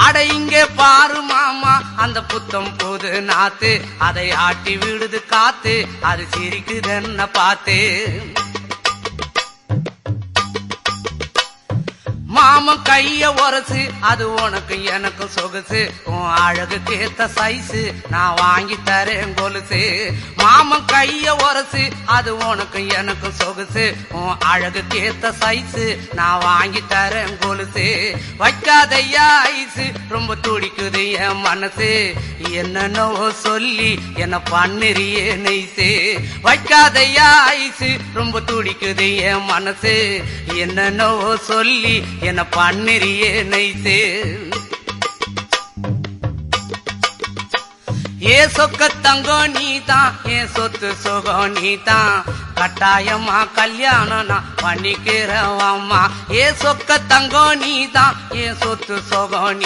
அட இங்கே பாரு மாமா அந்த புத்தம் புது நாத்து, அதை ஆட்டி விடுது காத்து, அது சிரிக்குதுன்ன பார்த்து. மாமன் கைய உரசு, அது உனக்கு எனக்கும் சொகுசு, உன் அழகுக்கு ஏத்த சைஸு நான் வாங்கி தரேன் கொலுசு. மாமன் கைய உரசு, அது உனக்கு எனக்கும் சொகுசு, உன் அழகுக்கு ஏத்த சைஸு நான் வாங்கி தரேன் கொலுசு. வைக்காதையா ஐசு, ரொம்ப துடிக்குது என் மனசு, என்னன்னோ சொல்லி என்ன பண்ணுறியே நெய்சு. வைக்காதையா ஐசு, ரொம்ப துடிக்குது என் மனசு, என்னன்னோ சொல்லி என்ன பண்ணுறியே நைசு. ஏ சொக்க தங்கம் நீதான், ஏன் சொத்து சுகம் நீதான், கட்டாயமா கல்யாணம் நான் பண்ணிக்கிறேன் அம்மா. ஏ சொக்க தங்கம் நீதான், ஏன் சொத்து சுகம் நீ